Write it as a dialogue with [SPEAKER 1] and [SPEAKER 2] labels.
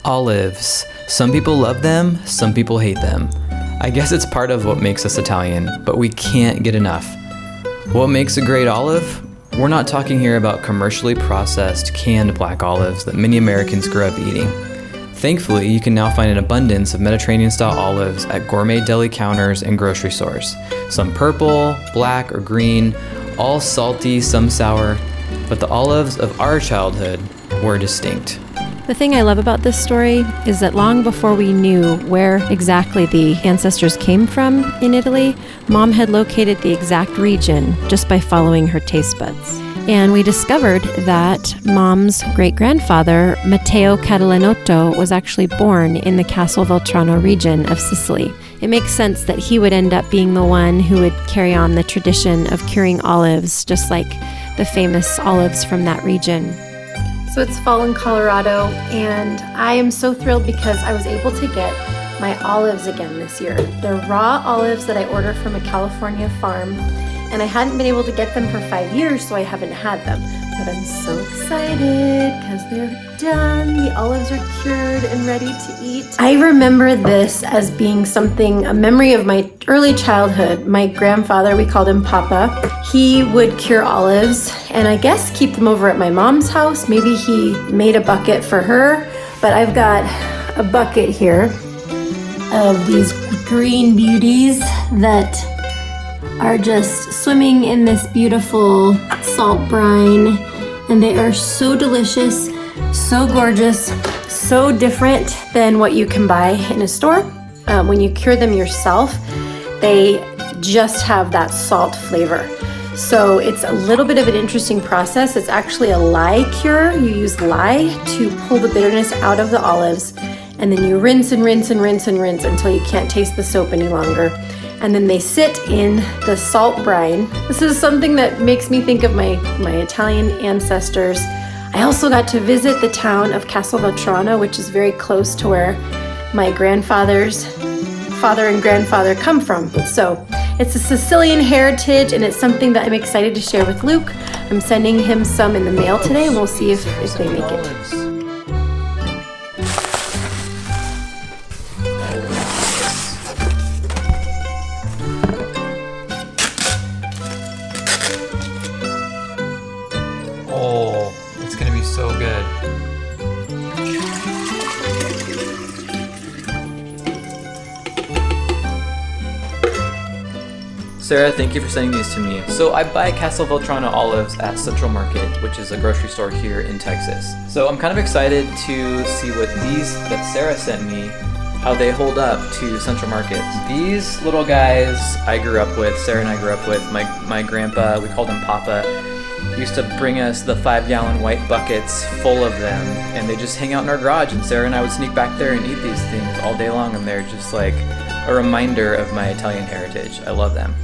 [SPEAKER 1] Olives. Some people love them, some people hate them. I guess it's part of what makes us Italian, but we can't get enough. What makes a great olive? We're not talking here about commercially processed canned black olives that many Americans grew up eating. Thankfully, you can now find an abundance of Mediterranean-style olives at gourmet deli counters and grocery stores. Some purple, black, or green, all salty, some sour, but the olives of our childhood were distinct.
[SPEAKER 2] The thing I love about this story is that long before we knew where exactly the ancestors came from in Italy, Mom had located the exact region just by following her taste buds. And we discovered that Mom's great-grandfather, Matteo Catalanotto, was actually born in the Castelvetrano region of Sicily. It makes sense that he would end up being the one who would carry on the tradition of curing olives, just like the famous olives from that region.
[SPEAKER 3] So it's fall in Colorado, and I am so thrilled because I was able to get my olives again this year. They're raw olives that I ordered from a California farm, and I hadn't been able to get them for 5 years, so I haven't had them. But I'm so excited because they're done. The olives are cured and ready to eat. I remember this as being a memory of my early childhood. My grandfather, we called him Papa, he would cure olives and I guess keep them over at my mom's house. Maybe he made a bucket for her, but I've got a bucket here of these green beauties that are just swimming in this beautiful salt brine, and they are so delicious, so gorgeous, so different than what you can buy in a store. When you cure them yourself, they just have that salt flavor. So it's a little bit of an interesting process. It's actually a lye cure. You use lye to pull the bitterness out of the olives, and then you rinse and rinse and rinse and rinse until you can't taste the soap any longer. And then they sit in the salt brine. This is something that makes me think of my Italian ancestors. I also got to visit the town of Castelvetrano, which is very close to where my grandfather's father and grandfather come from. So it's a Sicilian heritage, and it's something that I'm excited to share with Luke. I'm sending him some in the mail today, and we'll see if they make it.
[SPEAKER 1] Oh, it's gonna be so good. Sarah, thank you for sending these to me. So I buy Castelvetrano olives at Central Market, which is a grocery store here in Texas. So I'm kind of excited to see what these that Sarah sent me, how they hold up to Central Market. These little guys I grew up with, Sarah and I grew up with. My grandpa, we called him Papa, used to bring us the 5-gallon white buckets full of them, and they just hang out in our garage, and Sarah and I would sneak back there and eat these things all day long, and they're just like a reminder of my Italian heritage. I love them.